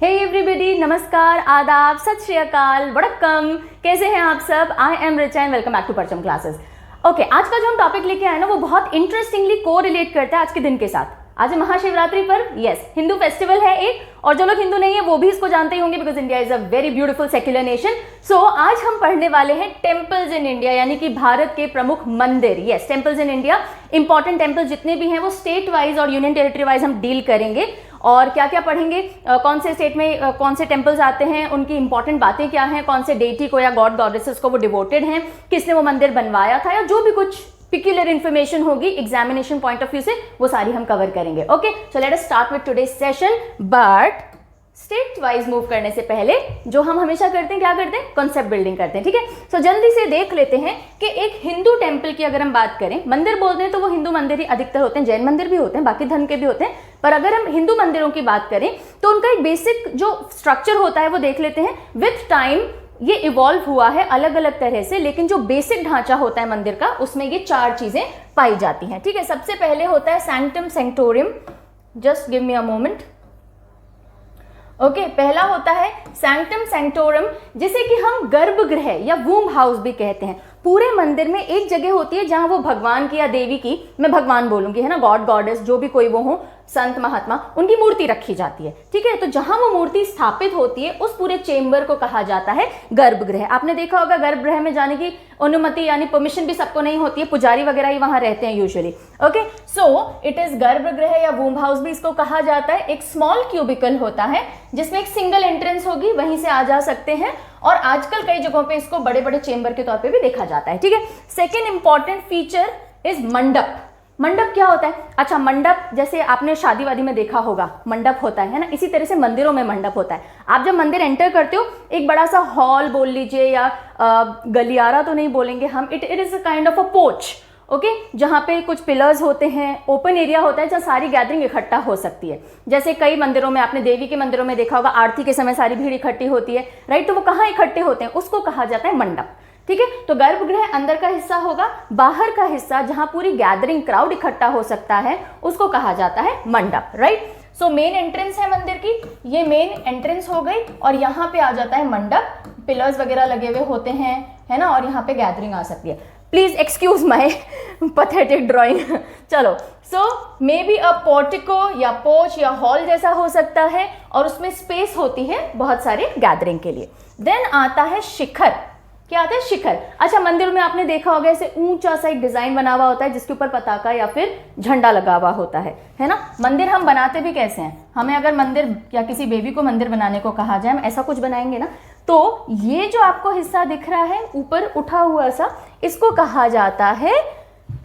Hey everybody, नमस्कार, आदाब, सत श्री अकाल, वड़क्कम। कैसे हैं आप सब? I am Richa and welcome back to Parcham classes. Okay, आज का जो हम टॉपिक लेके आए ना वो बहुत इंटरेस्टिंगली को रिलेट करता है आज के दिन के साथ। आज है महाशिवरात्रि पर, यस, हिंदू फेस्टिवल है एक, और जो लोग हिंदू नहीं है वो भी इसको जानते ही होंगे because India is a very beautiful secular nation. So आज हम पढ़ने वाले हैं टेम्पल्स इन इंडिया, यानी कि भारत के प्रमुख मंदिर। Yes, temples in India, important temples जितने भी हैं वो स्टेट वाइज और यूनियन टेरिटरी वाइज हम डील करेंगे। और क्या क्या पढ़ेंगे, कौन से स्टेट में कौन से टेम्पल्स आते हैं, उनकी इंपॉर्टेंट बातें क्या हैं, कौन से डेटी को या गॉड गॉडेसेस को वो डिवोटेड हैं, किसने वो मंदिर बनवाया था, या जो भी कुछ पिक्युलर इन्फॉर्मेशन होगी एग्जामिनेशन पॉइंट ऑफ व्यू से वो सारी हम कवर करेंगे। Okay, so let us start with today's session. But state wise move करने से पहले जो हम हमेशा करते हैं, क्या करते हैं? कॉन्सेप्ट बिल्डिंग करते हैं। ठीक है, सो जल्दी से देख लेते हैं कि एक हिंदू टेम्पल की अगर हम बात करें, मंदिर बोलते हैं तो वो हिंदू मंदिर ही अधिकतर होते हैं, जैन मंदिर भी होते हैं, बाकी धर्म के भी होते हैं, पर अगर हम हिंदू मंदिरों की बात करें तो उनका एक बेसिक जो स्ट्रक्चर होता है वो देख लेते हैं। विथ टाइम ये इवॉल्व हुआ है अलग अलग तरह से, लेकिन जो बेसिक ढांचा होता है मंदिर का उसमें ये चार चीजें पाई जाती हैं। ठीक है, सबसे पहले होता है sanctum sanctorum. Just give me a moment. Okay, पहला होता है सैंक्टम सैंक्टोरम, जिसे कि हम गर्भगृह या वूम्ब हाउस भी कहते हैं। पूरे मंदिर में एक जगह होती है जहां वो भगवान की या देवी की, मैं भगवान बोलूंगी, है ना, गॉड गॉडेस जो भी कोई वो हो, संत महात्मा, उनकी मूर्ति रखी जाती है। ठीक है, तो जहां वो मूर्ति स्थापित होती है उस पूरे चेंबर को कहा जाता है गर्भगृह। आपने देखा होगा गर्भगृह में जाने की अनुमति यानी परमिशन भी सबको नहीं होती है, पुजारी वगैरह ही वहां रहते हैं usually. Okay, so it is गर्भगृह या वूम्ब हाउस भी इसको कहा जाता है। एक स्मॉल क्यूबिकल होता है जिसमें एक सिंगल एंट्रेंस होगी, वहीं से आ जा सकते हैं, और आजकल कई जगहों पे इसको बड़े बड़े चेंबर के तौर पे भी देखा जाता है। ठीक है, सेकेंड इंपॉर्टेंट फीचर इज मंडप। मंडप क्या होता है? अच्छा, मंडप जैसे आपने शादी वादी में देखा होगा मंडप होता है ना, इसी तरह से मंदिरों में मंडप होता है। आप जब मंदिर एंटर करते हो एक बड़ा सा हॉल बोल लीजिए या गलियारा तो नहीं बोलेंगे हम, it is a kind of a porch. Okay, जहाँ पे कुछ पिलर्स होते हैं, ओपन एरिया होता है जहाँ सारी गैदरिंग इकट्ठा हो सकती है। जैसे कई मंदिरों में, आपने देवी के मंदिरों में देखा होगा आरती के समय सारी भीड़ इकट्ठी होती है, राइट? तो वो कहाँ इकट्ठे होते हैं? उसको कहा जाता है मंडप। ठीक है, तो गर्भगृह अंदर का हिस्सा होगा, बाहर का हिस्सा जहां पूरी गैदरिंग क्राउड इकट्ठा हो सकता है उसको कहा जाता है मंडप, राइट? सो मेन एंट्रेंस है मंदिर की, ये मेन एंट्रेंस हो गई, और यहाँ पे आ जाता है मंडप, पिलर्स वगैरह लगे हुए होते हैं, है ना, और यहाँ पे गैदरिंग आ सकती है। Please excuse my pathetic drawing. चलो, सो मे बी अ पोर्टिको या पोच या हॉल जैसा हो सकता है, और उसमें स्पेस होती है बहुत सारे गैदरिंग के लिए। देन आता है शिखर। क्या आता है? शिखर। अच्छा, मंदिर में आपने देखा होगा ऐसे ऊंचा सा एक डिजाइन बना हुआ होता है जिसके ऊपर पताका या फिर झंडा लगा हुआ होता है ना। मंदिर हम बनाते भी कैसे हैं? हमें अगर मंदिर या किसी बेबी को मंदिर बनाने को कहा जाए, हम ऐसा कुछ बनाएंगे ना, तो ये जो आपको हिस्सा दिख रहा है ऊपर उठा हुआ सा, इसको कहा जाता है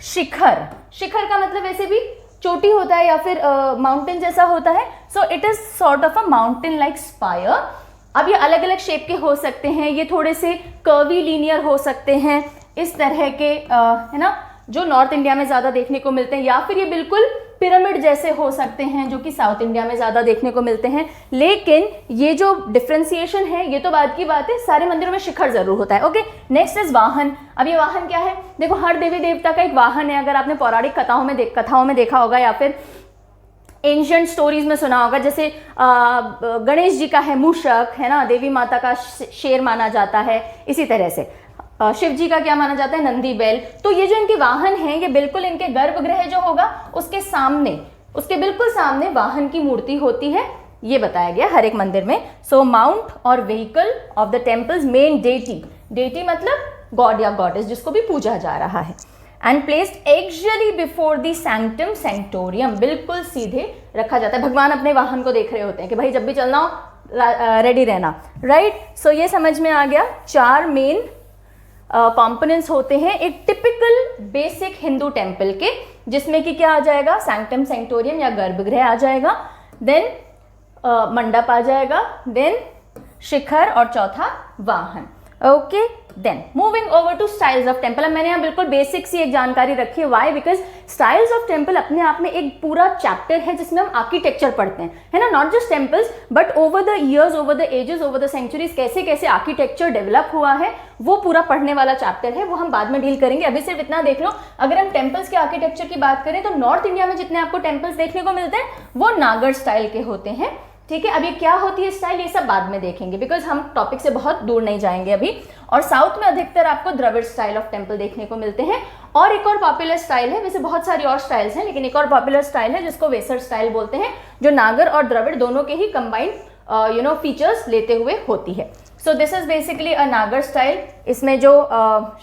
शिखर। शिखर का मतलब वैसे भी चोटी होता है या फिर माउंटेन जैसा होता है। So it is sort of a mountain like spire. अब ये अलग अलग शेप के हो सकते हैं, ये थोड़े से कर्वी लीनियर हो सकते हैं, इस तरह के, है ना, जो नॉर्थ इंडिया में ज़्यादा देखने को मिलते हैं, या फिर ये बिल्कुल पिरामिड जैसे हो सकते हैं जो कि साउथ इंडिया में ज़्यादा देखने को मिलते हैं। लेकिन ये जो डिफ्रेंसिएशन है ये तो बाद की बात है, सारे मंदिरों में शिखर जरूर होता है। ओके, नेक्स्ट इज वाहन। अब ये वाहन क्या है? देखो, हर देवी देवता का एक वाहन है। अगर आपने पौराणिक कथाओं में देखा होगा या फिर एंशिएंट स्टोरीज में सुना होगा, जैसे गणेश जी का है मूषक, है ना, देवी माता का शेर माना जाता है, इसी तरह से शिव जी का क्या माना जाता है? नंदी बैल। तो ये जो इनके वाहन हैं, ये बिल्कुल इनके गर्भगृह जो होगा उसके सामने, उसके बिल्कुल सामने वाहन की मूर्ति होती है, ये बताया गया हर एक मंदिर में। सो माउंट और vehicle of the temples main deity, deity मतलब गॉड या गॉडेस जिसको भी पूजा जा रहा है, and placed actually before the sanctum sanctorum, बिल्कुल सीधे रखा जाता है। भगवान अपने वाहन को देख रहे होते हैं कि भाई जब भी चलना हो रेडी रहना, राइट? सो ये समझ में आ गया, चार मेन कंपोनेंट्स होते हैं एक टिपिकल बेसिक हिंदू टेम्पल के, जिसमें कि क्या आ जाएगा? सैंक्टम सैंक्टोरियम या गर्भगृह आ जाएगा, देन मंडप आ जाएगा, देन शिखर, और चौथा वाहन। Okay, then moving over to styles of temple. अब मैंने यहाँ बिल्कुल बेसिक सी एक जानकारी रखी है। Why? Because styles of temple अपने आप में एक पूरा चैप्टर है जिसमें हम आर्किटेक्चर पढ़ते हैं, है ना, not just temples but over the years, over the ages, over the centuries कैसे कैसे आर्किटेक्चर डेवलप हुआ है, वो पूरा पढ़ने वाला चैप्टर है, वो हम बाद में डील करेंगे। अभी सिर्फ इतना देख लो, अगर हम टेम्पल्स के आर्किटेक्चर की बात करें तो नॉर्थ इंडिया में जितने आपको टेम्पल्स देखने को मिलते हैं वो नागर स्टाइल के होते हैं, ठीक है। अब ये क्या होती है स्टाइल, ये सब बाद में देखेंगे, बिकॉज हम टॉपिक से बहुत दूर नहीं जाएंगे अभी। और साउथ में अधिकतर आपको द्रविड़ स्टाइल ऑफ टेम्पल देखने को मिलते हैं। और एक और पॉपुलर स्टाइल है, वैसे बहुत सारी और स्टाइल्स हैं, लेकिन एक और पॉपुलर स्टाइल है जिसको वेसर स्टाइल बोलते हैं, जो नागर और द्रविड़ दोनों के ही कंबाइंड फीचर्स लेते हुए होती है। सो दिस इज बेसिकली अ नागर स्टाइल। इसमें जो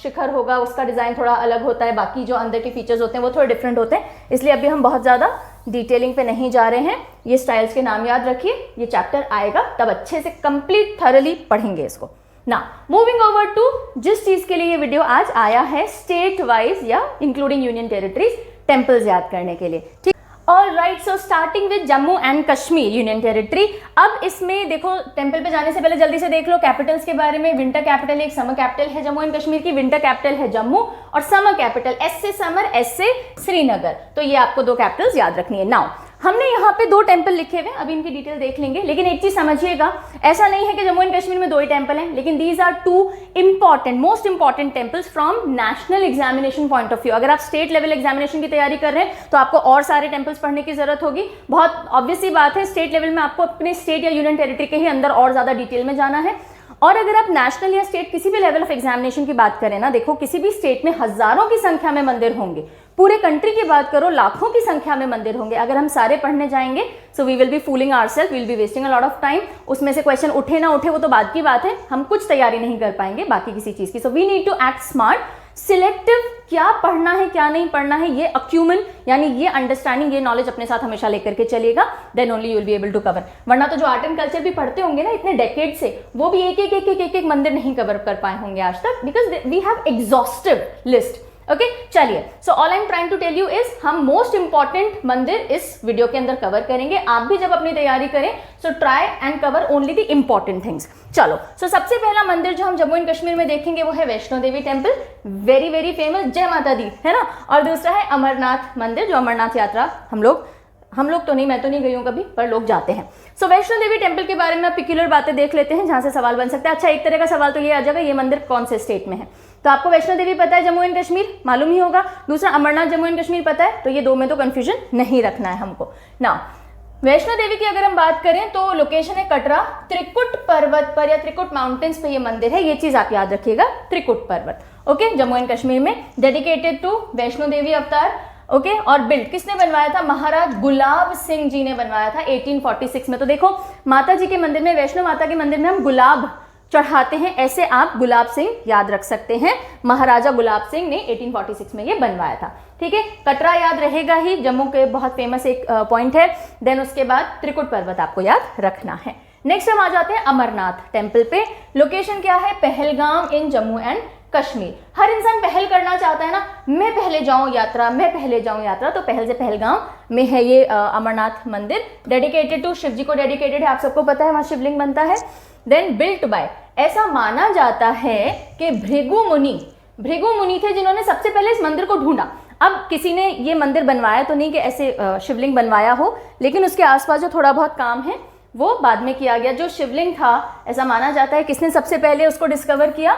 शिखर होगा उसका डिजाइन थोड़ा अलग होता है, बाकी जो अंदर के फीचर्स होते हैं वो थोड़े डिफरेंट होते हैं, इसलिए अभी हम बहुत ज़्यादा डिटेलिंग पे नहीं जा रहे हैं। ये स्टाइल्स के नाम याद रखिए, ये चैप्टर आएगा तब अच्छे से कंप्लीट थरली पढ़ेंगे इसको ना। मूविंग ओवर टू जिस चीज़ के लिए ये वीडियो आज आया है, स्टेट वाइज या इंक्लूडिंग यूनियन टेरिटरीज टेम्पल्स याद करने के लिए, ठीक। All right, so starting with Jammu and Kashmir union territory. अब इसमें देखो, टेम्पल पे जाने से पहले जल्दी से देख लो कैपिटल्स के बारे में। विंटर कैपिटल एक समर कैपिटल है जम्मू एंड कश्मीर की, विंटर कैपिटल है जम्मू, और समर कैपिटल एस से समर, एस से श्रीनगर। तो ये आपको दो कैपिटल्स याद रखनी है। नाउ हमने यहाँ पे दो टेम्पल लिखे हुए, अभी इनकी डिटेल देख लेंगे, लेकिन एक चीज समझिएगा, ऐसा नहीं है कि जम्मू एंड कश्मीर में दो ही टेम्पल हैं, लेकिन these are two important, most important temples from national examination point of view. अगर आप स्टेट लेवल एग्जामिनेशन की तैयारी कर रहे हैं तो आपको और सारे टेम्पल्स पढ़ने की जरूरत होगी। बहुत ऑब्वियस सी बात है, स्टेट लेवल में आपको अपने स्टेट या यूनियन टेरिटरी के ही अंदर और ज्यादा डिटेल में जाना है। और अगर आप नेशनल या स्टेट किसी भी लेवल ऑफ एग्जामिनेशन की बात करें ना, देखो किसी भी स्टेट में हजारों की संख्या में मंदिर होंगे, पूरे कंट्री की बात करो लाखों की संख्या में मंदिर होंगे। अगर हम सारे पढ़ने जाएंगे so we will be fooling ourselves, we will be wasting a lot of time. उसमें से क्वेश्चन उठे ना उठे वो तो बाद की बात है, हम कुछ तैयारी नहीं कर पाएंगे बाकी किसी चीज की। So we need to act smart, selective, क्या पढ़ना है क्या नहीं पढ़ना है, ये अक्यूमन यानी ये अंडरस्टैंडिंग, ये नॉलेज अपने साथ हमेशा लेकर के चलिएगा, then only you will be able to cover. वरना तो जो आर्ट एंड कल्चर भी पढ़ते होंगे ना इतने डेकेड से, वो भी एक एक मंदिर नहीं कवर कर पाए होंगे आज तक, because we have exhaustive list. Okay, चलिए, so all I am trying to tell you is हम मोस्ट इंपॉर्टेंट मंदिर इस वीडियो के अंदर कवर करेंगे। आप भी जब अपनी तैयारी करें so try and cover only the important things. चलो, सो सबसे पहला मंदिर जो हम जम्मू एंड कश्मीर में देखेंगे वो है Vaishno Devi temple, very very famous, जय माता दी, है ना। और दूसरा है अमरनाथ मंदिर, जो अमरनाथ यात्रा हम लोग तो नहीं, मैं तो नहीं गई हूँ कभी, पर लोग जाते हैं। सो वैष्णो देवी टेम्पल के बारे में पर्टिकुलर बातें देख लेते हैं जहां से सवाल बन सकता है। अच्छा, एक तरह का सवाल तो ये आ जाएगा, ये मंदिर कौन से स्टेट में है। तो आपको वैष्णो देवी पता है जम्मू एंड कश्मीर, मालूम ही होगा। दूसरा अमरनाथ जम्मू एंड कश्मीर पता है, तो ये दो में तो कंफ्यूजन नहीं रखना है हमको ना। वैष्णो देवी की अगर हम बात करें तो लोकेशन है कटरा, त्रिकुट पर्वत पर या त्रिकुट माउंटेन्स पे ये मंदिर है, ये चीज आप याद रखिएगा, त्रिकुट पर्वत। ओके, जम्मू एंड कश्मीर में, डेडिकेटेड टू वैष्णो देवी अवतार। ओके, और बिल्ड किसने बनवाया था, महाराज गुलाब सिंह जी ने बनवाया था 1846 में। तो देखो माता जी के मंदिर में, वैष्णो माता के मंदिर में हम गुलाब चढ़ाते हैं, ऐसे आप गुलाब सिंह याद रख सकते हैं, महाराजा गुलाब सिंह ने 1846 में ये बनवाया था। ठीक है, कटरा याद रहेगा ही, जम्मू के बहुत फेमस एक पॉइंट है। देन उसके बाद त्रिकुट पर्वत आपको याद रखना है। नेक्स्ट हम आ जाते हैं अमरनाथ टेम्पल पे। लोकेशन क्या है, पहलगाम इन जम्मू एंड कश्मीर। हर इंसान पहल करना चाहता है ना, मैं पहले जाऊं यात्रा, मैं पहले जाऊं यात्रा, तो पहल से पहलगाम में है ये अमरनाथ मंदिर। डेडिकेटेड टू शिव जी को डेडिकेटेड है, आप सबको पता है, वहां शिवलिंग बनता है। देन बिल्ट बाय, ऐसा माना जाता है कि भृगु मुनि थे जिन्होंने सबसे पहले इस मंदिर को ढूंढा। अब किसी ने ये मंदिर बनवाया तो नहीं कि ऐसे शिवलिंग बनवाया हो, लेकिन उसके आसपास जो थोड़ा बहुत काम है वो बाद में किया गया। जो शिवलिंग था, ऐसा माना जाता है किसने सबसे पहले उसको डिस्कवर किया,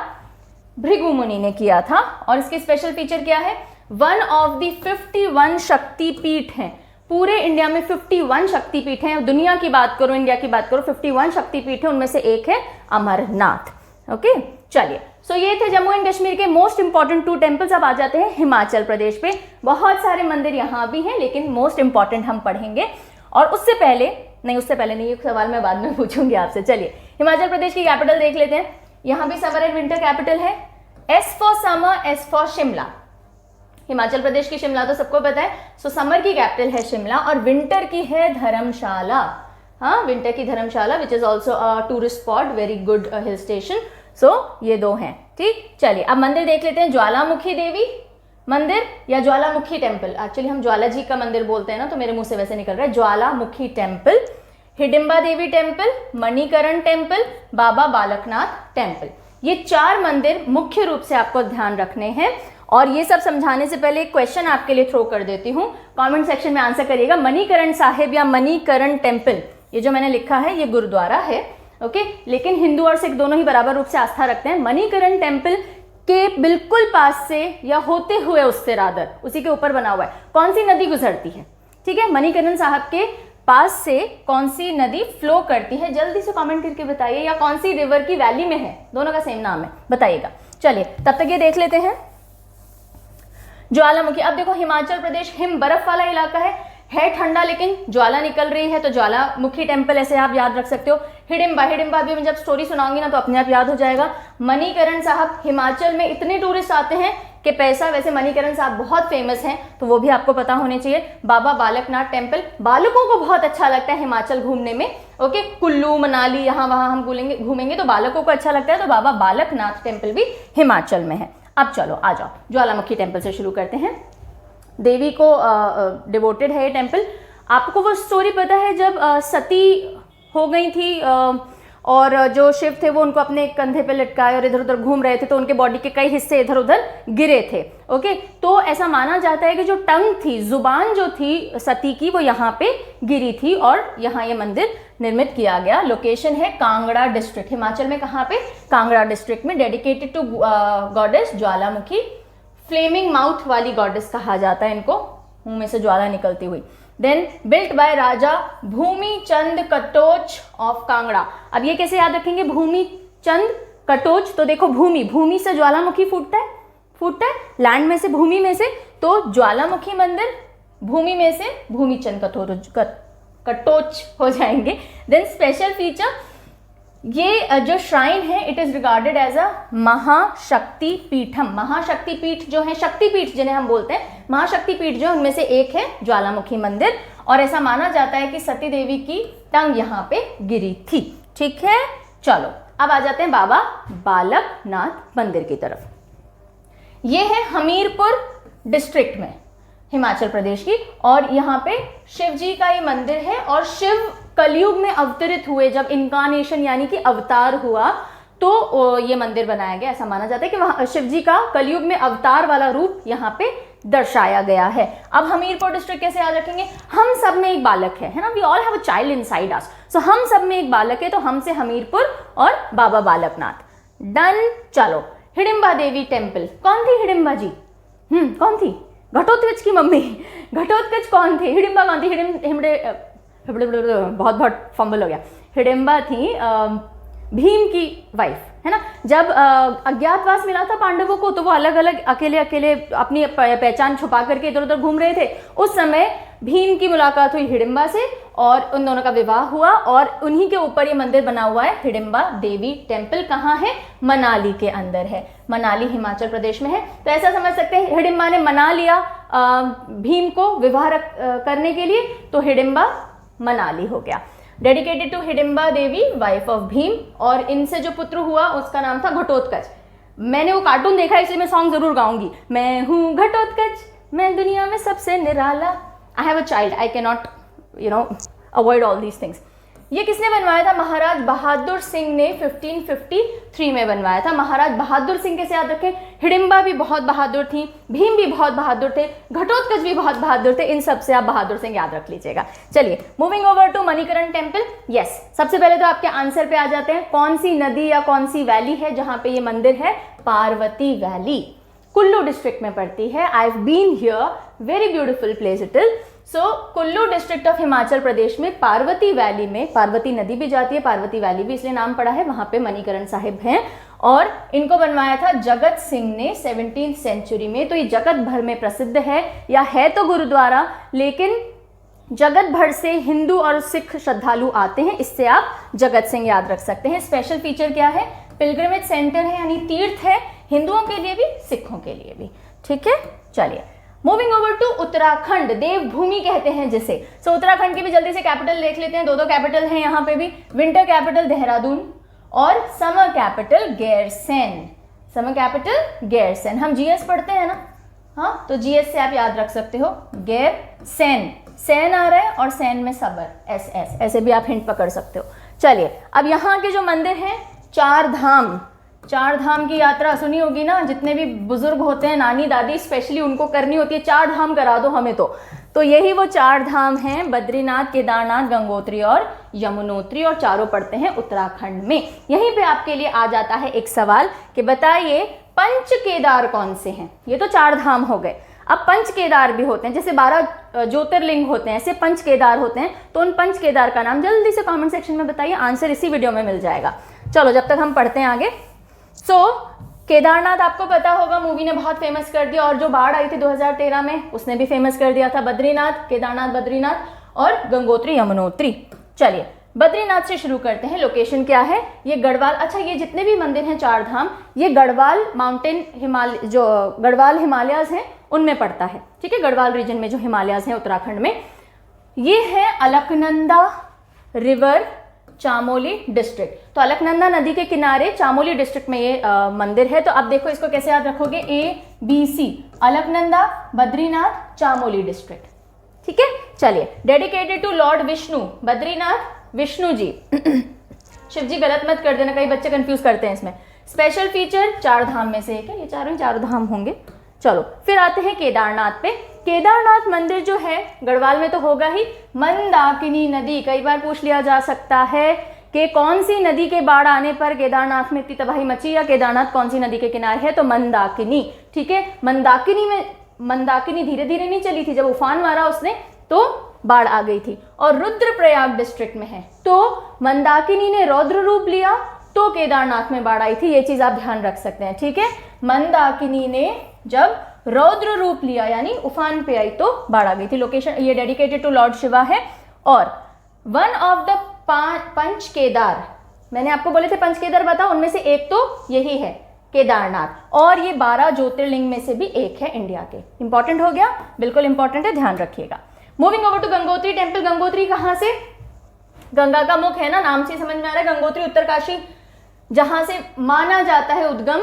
भृगु मुनि ने किया था। और इसकी स्पेशल फीचर क्या है, वन ऑफ द 51 शक्तिपीठ हैं। पूरे इंडिया में 51 शक्तिपीठ हैं, दुनिया की बात करो, इंडिया की बात करो, 51 शक्तिपीठ है, उनमें से एक है अमरनाथ। ओके, चलिए, सो ये थे जम्मू एंड कश्मीर के मोस्ट इंपॉर्टेंट 2 टेम्पल्स। अब आ जाते हैं हिमाचल प्रदेश पे। बहुत सारे मंदिर यहाँ भी हैं, लेकिन मोस्ट इंपॉर्टेंट हम पढ़ेंगे। और उससे पहले नहीं, ये सवाल मैं बाद में पूछूंगी आपसे। चलिए, हिमाचल प्रदेश की कैपिटल देख लेते हैं। यहाँ भी समर एंड विंटर कैपिटल है, S for summer, S for Shimla. Himachal Pradesh की शिमला तो सबको पता है। सो समर की कैपिटल है शिमला और विंटर की है धर्मशाला। हाँ, विंटर की Dharamshala which is also a tourist spot, very good hill station. So ये दो हैं। ठीक, चलिए अब मंदिर देख लेते हैं। ज्वालामुखी देवी मंदिर या ज्वालामुखी टेम्पल, एक्चुअली हम ज्वाला जी का मंदिर बोलते हैं ना, तो मेरे मुंह से वैसे निकल रहा है, ज्वालामुखी टेम्पल। हिडिंबा देवी temple, Manikaran temple, Baba Balaknath temple. ये 4 मंदिर मुख्य रूप से आपको ध्यान रखने हैं। और ये सब समझाने से पहले एक क्वेश्चन आपके लिए थ्रो कर देती हूँ, कमेंट सेक्शन में आंसर करिएगा। मणिकरण साहिब या मणिकरण टेम्पल, ये जो मैंने लिखा है ये गुरुद्वारा है, ओके, लेकिन हिंदू और सिख दोनों ही बराबर रूप से आस्था रखते हैं। मणिकरण टेम्पल के बिल्कुल पास से या होते हुए उससे रादर उसी के ऊपर बना हुआ है। कौन सी नदी गुजरती है, ठीक है, मणिकरण साहब के पास से कौन सी नदी फ्लो करती है? जल्दी से कमेंट करके बताइए, या कौन सी रिवर की वैली में है? दोनों का सेम नाम है, बताइएगा। चलिए तब तक ये देख लेते हैं ज्वालामुखी। अब देखो हिमाचल प्रदेश हिम बर्फ वाला इलाका है ठंडा, लेकिन ज्वाला निकल रही है, तो ज्वालामुखी टेम्पल ऐसे आप याद रख सकते हो। हिडिंबा भी मैं जब स्टोरी सुनाऊंगी ना तो अपने आप याद हो जाएगा। मणिकरण साहब, हिमाचल में इतने टूरिस्ट आते हैं कि पैसा, वैसे मणिकरण साहब बहुत फेमस हैं तो वो भी आपको पता होने चाहिए। बाबा बालकनाथ टेम्पल, बालकों को बहुत अच्छा लगता है हिमाचल घूमने में। ओके, कुल्लू मनाली यहाँ वहाँ हम घूमेंगे तो बालकों को अच्छा लगता है, तो बाबा बालकनाथ टेम्पल भी हिमाचल में है। अब चलो आ जाओ, ज्वालामुखी टेम्पल से शुरू करते हैं। देवी को डिवोटेड है ये टेम्पल। आपको वो स्टोरी पता है जब सती हो गई थी और जो शिव थे वो उनको अपने कंधे पे लटकाए और इधर उधर घूम रहे थे, तो उनके बॉडी के कई हिस्से इधर उधर गिरे थे। ओके, तो ऐसा माना जाता है कि जो टंग थी, जुबान जो थी सती की, वो यहाँ पे गिरी थी और यहाँ ये मंदिर निर्मित किया गया। लोकेशन है कांगड़ा डिस्ट्रिक्ट, हिमाचल में। कहाँ पे? कांगड़ा डिस्ट्रिक्ट में। Dedicated to goddess Jwalamukhi, Fleming mouth वाली गॉडेस कहा जाता है इनको, मुंह में से ज्वाला निकलती हुई। Then built by Raja Bhumichand Katoch of Kangra. अब ये कैसे याद रखेंगे? भूमिचंद कटोच, तो देखो भूमि से ज्वालामुखी फूटता है लैंड में से, भूमि में से, तो ज्वालामुखी मंदिर भूमि में से भूमिचंद कटोच हो जाएंगे। देन स्पेशल फीचर, ये जो श्राइन है it is regarded as a Mahashakti Peetham. महाशक्ति पीठ जो है, शक्ति पीठ जिन्हें हम बोलते हैं, महाशक्ति पीठ जो उनमें से एक है ज्वालामुखी मंदिर, और ऐसा माना जाता है कि सती देवी की टंग यहाँ पे गिरी थी। ठीक है, चलो अब आ जाते हैं बाबा बालकनाथ मंदिर की तरफ। ये है हमीरपुर डिस्ट्रिक्ट में, हिमाचल प्रदेश की, और यहाँ पे शिव जी का ये मंदिर है। और शिव कलयुग में अवतरित हुए, जब इनकारनेशन यानी कि अवतार हुआ, तो ये मंदिर बनाया गया। ऐसा माना जाता है कि वहाँ शिव जी का कलयुग में अवतार वाला रूप यहाँ पे दर्शाया गया है। अब हमीरपुर डिस्ट्रिक्ट कैसे याद रखेंगे? हम सब में एक बालक है ना, we all have a child inside us, so हम सब में एक बालक है, तो हमसे हमीरपुर और बाबा बालकनाथ। डन। चलो हिडिंबा देवी टेम्पल, कौन थी हिडिंबा जी? कौन थी? घटोत्कच की मम्मी। घटोत्कच कौन थी? हिडिंबा कौन थी? बहुत फंबल हो गया। हिडिंबा थी भीम की वाइफ, है ना। जब अज्ञातवास मिला था पांडवों को, तो वो अलग अलग अकेले अपनी पहचान छुपा करके इधर उधर घूम रहे थे। उस समय भीम की मुलाकात हुई हिडिंबा से और उन दोनों का विवाह हुआ, और उन्हीं के ऊपर ये मंदिर बना हुआ है। हिडिंबा देवी टेम्पल कहाँ है? मनाली के अंदर है। मनाली हिमाचल प्रदेश में है। तो ऐसा समझ सकते हैं हिडिंबा ने मना लिया भीम को विवाह करने के लिए, तो हिडिंबा मनाली हो गया। Dedicated to Hidimba Devi wife of Bhim, और इनसे जो पुत्र हुआ उसका नाम था घटोत्कच। मैंने वो कार्टून देखा इसलिए मैं सॉन्ग जरूर गाऊंगी। मैं हूँ घटोत्कच, मैं दुनिया में सबसे निराला। I have a child, I can not avoid all these things. ये किसने बनवाया था? महाराज बहादुर सिंह ने 1553 में बनवाया था। महाराज बहादुर सिंह कैसे याद रखें? हिडिंबा भी बहुत बहादुर थी, भीम भी बहुत बहादुर थे, घटोत्कच भी बहुत बहादुर थे। इन सब से आप बहादुर सिंह याद रख लीजिएगा। चलिए moving over to Manikaran temple. Yes, सबसे पहले तो आपके आंसर पे आ जाते हैं। कौन सी नदी या कौन सी वैली है जहां पे ये मंदिर है? पार्वती वैली, कुल्लू डिस्ट्रिक्ट में पड़ती है। I have been here, very beautiful place it is. So Kullu district of Himachal Pradesh में पार्वती वैली में पार्वती नदी भी जाती है, पार्वती वैली भी इसलिए नाम पड़ा है। वहां पे मणिकरण साहिब हैं और इनको बनवाया था जगत सिंह ने 17th सेंचुरी में। तो ये जगत भर में प्रसिद्ध है, या है तो गुरुद्वारा, लेकिन जगत भर से हिंदू और सिख श्रद्धालु आते हैं, इससे आप जगत सिंह याद रख सकते हैं। स्पेशल फीचर क्या है? पिलग्रिमेज सेंटर है, यानी तीर्थ है, हिंदुओं के लिए भी सिखों के लिए भी। ठीक है, चलिए मूविंग ओवर टू उत्तराखंड, देवभूमि कहते हैं जिसे। सो उत्तराखंड की भी जल्दी से कैपिटल देख लेते हैं। दो कैपिटल हैं यहाँ पे भी, विंटर कैपिटल देहरादून और summer capital Gairsain. Summer capital Gairsain. हम जीएस पढ़ते हैं ना, हाँ, तो जीएस से आप याद रख सकते हो गैरसैंण। सैन आ रहा है और सैन में सबर, एस एस, ऐसे भी आप हिंट पकड़ सकते हो। चलिए अब यहाँ के जो मंदिर हैं, चार धाम, चार धाम की यात्रा सुनी होगी ना, जितने भी बुजुर्ग होते हैं, नानी दादी स्पेशली, उनको करनी होती है। चार धाम करा दो हमें तो यही वो चार धाम हैं, बद्रीनाथ, केदारनाथ, गंगोत्री और यमुनोत्री, और चारों पड़ते हैं उत्तराखंड में। यहीं पे आपके लिए आ जाता है एक सवाल कि बताइए पंच केदार कौन से हैं? ये तो चार धाम हो गए। अब पंच केदार भी होते हैं, जैसे 12 ज्योतिर्लिंग होते हैं, ऐसे पंच केदार होते हैं। तो उन पंच केदार का नाम जल्दी से कमेंट सेक्शन में बताइए, आंसर इसी वीडियो में मिल जाएगा। चलो जब तक हम पढ़ते हैं आगे। केदारनाथ आपको पता होगा, मूवी ने बहुत फेमस कर दिया, और जो बाढ़ आई थी 2013 में उसने भी फेमस कर दिया था। बद्रीनाथ, केदारनाथ, बद्रीनाथ और गंगोत्री, यमुनोत्री। चलिए बद्रीनाथ से शुरू करते हैं। लोकेशन क्या है? ये गढ़वाल, अच्छा ये जितने भी मंदिर हैं 4 धाम, ये गढ़वाल माउंटेन हिमालय, जो गढ़वाल हिमालयाज हैं उनमें पड़ता है, ठीक है, गढ़वाल रीजन में जो हिमालयाज हैं उत्तराखंड में। ये है अलकनंदा रिवर, चामोली डिस्ट्रिक्ट। तो अलकनंदा नदी के किनारे चामोली डिस्ट्रिक्ट में ये मंदिर है। तो अब देखो इसको कैसे याद रखोगे, ABC, अलकनंदा, बद्रीनाथ, चामोली डिस्ट्रिक्ट, ठीक है। चलिए, dedicated to lord Vishnu, Badrinath Vishnu ji Shiv ji गलत मत कर देना, कई बच्चे कंफ्यूज करते हैं इसमें। स्पेशल फीचर 4 धाम में से एक है, ये चारों धाम होंगे। चलो फिर आते हैं केदारनाथ पे। केदारनाथ मंदिर जो है गढ़वाल में तो होगा ही। मंदाकिनी नदी, कई बार पूछ लिया जा सकता है कि कौन सी नदी के बाढ़ आने पर केदारनाथ में इतनी तबाही मची, या केदारनाथ कौन सी नदी के किनारे है, तो मंदाकिनी, ठीक है। मंदाकिनी धीरे धीरे नहीं चली थी, जब उफान मारा उसने तो बाढ़ आ गई थी, और रुद्रप्रयाग डिस्ट्रिक्ट में है। तो मंदाकिनी ने रौद्र रूप लिया तो केदारनाथ में बाढ़ आई थी, ये चीज आप ध्यान रख सकते हैं, ठीक है। मंदाकिनी ने जब रौद्र रूप लिया यानी उफान पे आई तो बाढ़ आ गई थी। लोकेशन ये डेडिकेटेड टू लॉर्ड शिवा है। और one of the Panch Kedar, मैंने आपको बोले थे पंच केदार बताओ, उनमें से एक तो यही है केदारनाथ, और ये 12 ज्योतिर्लिंग में से भी एक है इंडिया के। इंपॉर्टेंट हो गया, बिल्कुल इंपॉर्टेंट है, ध्यान रखिएगा। Moving over to Gangotri temple. Gangotri कहाँ से? गंगा का मुख है ना, नाम से समझ में आ रहा है। गंगोत्री उत्तरकाशी, जहां से माना जाता है उद्गम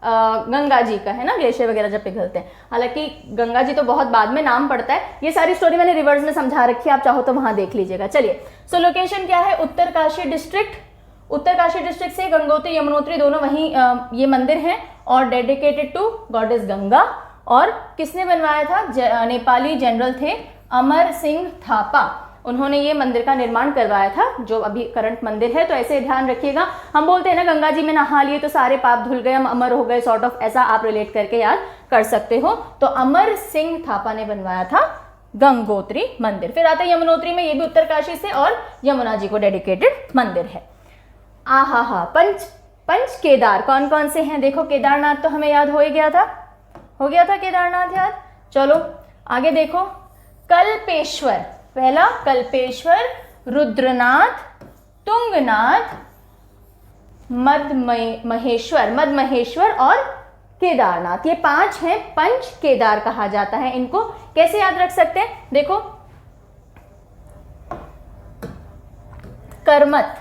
गंगा जी का, है ना, ग्लेशियर वगैरह जब पिघलते हैं। हालांकि गंगा जी तो बहुत बाद में नाम पड़ता है, ये सारी स्टोरी मैंने रिवर्स में समझा रखी है, आप चाहो तो वहां देख लीजिएगा। चलिए, सो लोकेशन क्या है? उत्तरकाशी डिस्ट्रिक्ट। उत्तरकाशी डिस्ट्रिक्ट से गंगोत्री यमुनोत्री दोनों वहीं ये मंदिर हैं, और डेडिकेटेड टू गॉडेस गंगा। और किसने बनवाया था? नेपाली जनरल थे अमर सिंह थापा, उन्होंने ये मंदिर का निर्माण करवाया था, जो अभी करंट मंदिर है। तो ऐसे ध्यान रखिएगा, हम बोलते हैं ना गंगा जी में नहा लिए तो सारे पाप धुल गए, हम अमर हो गए, सॉर्ट ऑफ ऐसा आप रिलेट करके याद कर सकते हो। तो अमर सिंह थापा ने बनवाया था गंगोत्री मंदिर। फिर आता है यमुनोत्री में, ये भी उत्तरकाशी से और यमुना जी को डेडिकेटेड मंदिर है। आहा, पंच केदार कौन कौन से हैं? देखो, केदारनाथ तो हमें याद हो ही गया था, केदारनाथ याद। चलो आगे देखो, कल्पेश्वर, पहला कल्पेश्वर, रुद्रनाथ, तुंगनाथ, मदमहेश्वर और केदारनाथ, ये 5 हैं, पंच केदार कहा जाता है इनको। कैसे याद रख सकते हैं? देखो, करमत,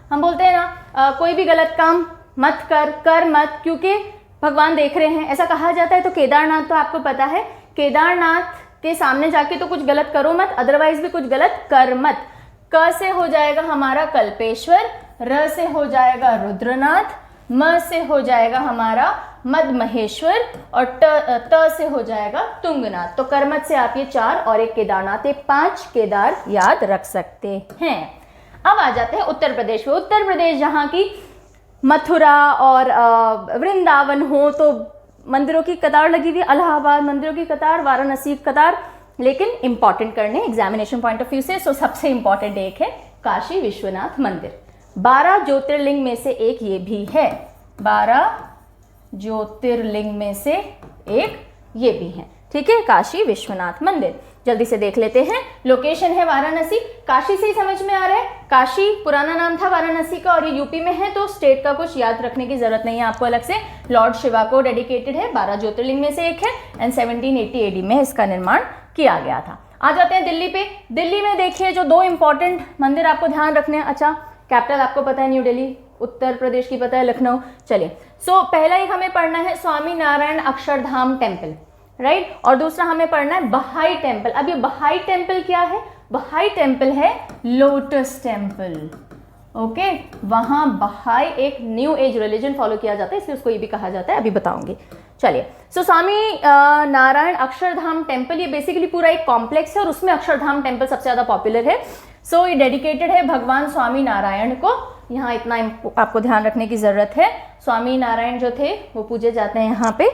हम बोलते हैं ना कोई भी गलत काम मत कर मत, क्योंकि भगवान देख रहे हैं, ऐसा कहा जाता है। तो केदारनाथ तो आपको पता है, केदारनाथ के सामने जाके तो कुछ गलत करो मत, अदरवाइज भी कुछ गलत कर मत। क से हो जाएगा हमारा कल्पेश्वर, र से हो जाएगा रुद्रनाथ, म से हो जाएगा हमारा मदमहेश्वर, और त से हो जाएगा तुंगनाथ। तो करमत से आप ये 4 और एक केदारनाथ, ये 5 केदार याद रख सकते हैं। अब आ जाते हैं उत्तर प्रदेश में। उत्तर प्रदेश जहाँ की मथुरा और वृंदावन हो तो मंदिरों की कतार लगी हुई, इलाहाबाद मंदिरों की कतार, वाराणसी कतार, लेकिन इंपॉर्टेंट करने एग्जामिनेशन पॉइंट ऑफ व्यू से। सो सबसे इंपॉर्टेंट एक है काशी विश्वनाथ मंदिर, 12 ज्योतिर्लिंग में से एक ये भी है, 12 ज्योतिर्लिंग में से एक ये भी है, ठीक है, काशी विश्वनाथ मंदिर। जल्दी से देख लेते हैं। लोकेशन है वाराणसी, काशी से ही समझ में आ रहा है, काशी पुराना नाम था वाराणसी का, और ये यूपी में है, तो स्टेट का कुछ याद रखने की जरूरत नहीं है आपको अलग से। लॉर्ड शिवा को डेडिकेटेड है, 12 ज्योतिर्लिंग में से एक है, एंड 1780 AD में इसका निर्माण किया गया था। आ जाते हैं दिल्ली पे। दिल्ली में देखिए जो 2 इंपॉर्टेंट मंदिर आपको ध्यान रखने हैं। अच्छा, कैपिटल आपको पता है न्यू दिल्ली, उत्तर प्रदेश की पता है लखनऊ। चलिए, सो पहला एक हमें पढ़ना है स्वामी नारायण अक्षरधाम टेम्पल, राइट, और दूसरा हमें पढ़ना है बहाई टेम्पल। अब ये बहाई टेम्पल क्या है? बहाई टेम्पल है लोटस टेम्पल, ओके। वहां बहाई एक न्यू एज रिलीजन फॉलो किया जाता है, इसलिए उसको ये भी कहा जाता है, अभी बताऊंगी। चलिए, सो स्वामी नारायण अक्षरधाम टेम्पल, ये बेसिकली पूरा एक कॉम्प्लेक्स है, और उसमें अक्षरधाम टेम्पल सबसे ज्यादा पॉपुलर है। सो ये डेडिकेटेड है भगवान स्वामी नारायण को। यहाँ इतना आपको ध्यान रखने की जरूरत है, स्वामी नारायण जो थे वो पूजे जाते हैं यहाँ पे।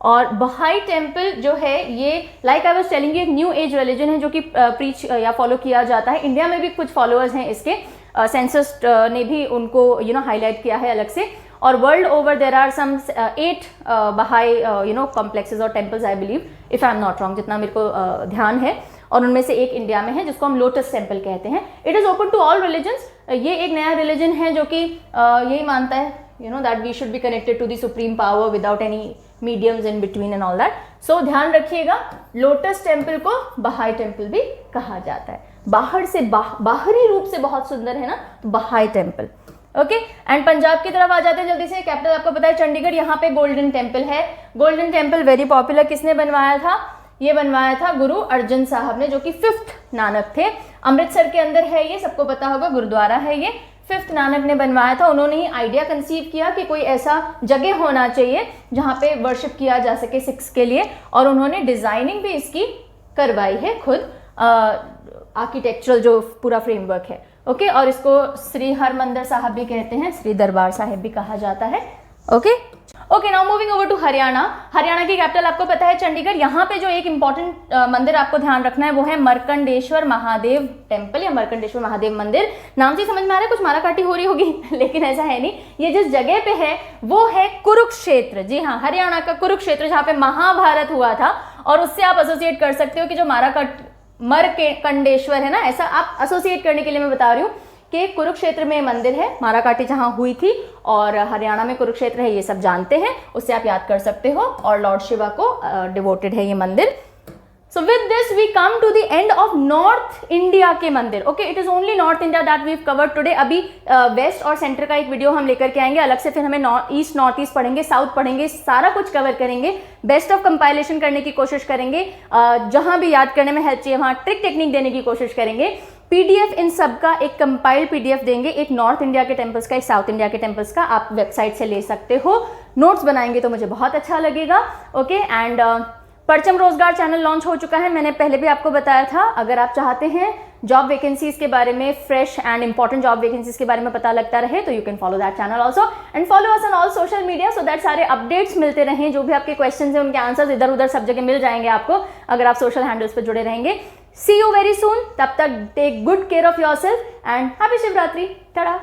और बहाई टेम्पल जो है ये like I was telling you एक न्यू एज रिलीजन है जो कि प्रीच या फॉलो किया जाता है। इंडिया में भी कुछ फॉलोअर्स हैं इसके, सेंसस ने भी उनको हाईलाइट किया है अलग से। और world over there are some 8 Bahai complexes और temples I believe, if I am not wrong, जितना मेरे को ध्यान है। और उनमें से एक इंडिया में है जिसको हम लोटस टेम्पल कहते हैं। It is open to all religions. ये एक नया रिलीजन है जो कि यही मानता है that we should be connected to the supreme power without any mediums in between and all that. So ध्यान रखिएगा, लोटस टेम्पल को बहाई टेम्पल भी कहा जाता है। बाहर से बाहरी रूप से बहुत सुंदर है ना, तो बहाई टेम्पल। ओके, एंड पंजाब की तरफ आ जाते हैं जल्दी से। कैपिटल आपको पता है चंडीगढ़, यहाँ पे गोल्डन टेम्पल है। गोल्डन टेम्पल वेरी पॉपुलर, किसने बनवाया था? ये बनवाया था गुरु अर्जन साहब ने, जो कि 5th नानक थे। अमृतसर के अंदर है ये, सबको पता होगा, गुरुद्वारा है ये। 5th नानक ने बनवाया था। उन्होंने ही आइडिया कंसीव किया कि कोई ऐसा जगह होना चाहिए जहाँ पे वर्शिप किया जा सके सिक्स के लिए, और उन्होंने डिजाइनिंग भी इसकी करवाई है खुद, आर्किटेक्चरल जो पूरा फ्रेमवर्क है। ओके, और इसको श्री हरमंदिर साहब भी कहते हैं, श्री दरबार साहिब भी कहा जाता है। Okay okay, now moving over to Haryana. Haryana की कैपिटल आपको पता है चंडीगढ़। यहाँ पे जो एक इंपॉर्टेंट मंदिर आपको ध्यान रखना है वो है मरकंडेश्वर महादेव टेम्पल या मरकंडेश्वर महादेव मंदिर। नाम से समझ में आ रहा है कुछ माराकाटी हो रही होगी लेकिन ऐसा है नहीं। ये जिस जगह पे है वो है कुरुक्षेत्र। जी हाँ, हरियाणा का कुरुक्षेत्र, जहाँ पे महाभारत हुआ था। और उससे आप एसोसिएट कर सकते हो कि जो मरकंडेश्वर है ना, ऐसा आप एसोसिएट करने के लिए मैं बता रही हूँ कि कुरुक्षेत्र में मंदिर है, माराकाटी जहां हुई थी, और हरियाणा में कुरुक्षेत्र है, ये सब जानते हैं, उससे आप याद कर सकते हो। और लॉर्ड शिवा को डिवोटेड है ये मंदिर। So with this we come to the end of north India के मंदिर। Okay, it is only north India that we covered today. अभी वेस्ट और सेंटर का एक वीडियो हम लेकर के आएंगे अलग से, फिर हमें ईस्ट नॉर्थ ईस्ट पढ़ेंगे, साउथ पढ़ेंगे, सारा कुछ कवर करेंगे। बेस्ट ऑफ कंपाइलेशन करने की कोशिश करेंगे, जहां भी याद करने में हेल्प चाहिए वहां ट्रिक टेक्निक देने की कोशिश करेंगे। पीडीएफ इन सब का एक कंपाइल्ड पीडीएफ देंगे, एक नॉर्थ इंडिया के टेम्पल्स का, एक साउथ इंडिया के टेम्पल्स का, आप वेबसाइट से ले सकते हो। नोट्स बनाएंगे तो मुझे बहुत अच्छा लगेगा। ओके, एंड परचम रोजगार चैनल लॉन्च हो चुका है, मैंने पहले भी आपको बताया था। अगर आप चाहते हैं जॉब वैकेंसीज के बारे में, fresh and important job vacancies के बारे में पता लगता रहे, तो you can follow that channel also and follow us on all social media, so that सारे अपडेट्स मिलते रहें। जो भी आपके क्वेश्चंस हैं उनके आंसर्स इधर उधर सब जगह मिल जाएंगे आपको, अगर आप सोशल हैंडल्स पर जुड़े रहेंगे। सी यू वेरी सून, तब तक take good care of yourself and happy Shivratri. Tata.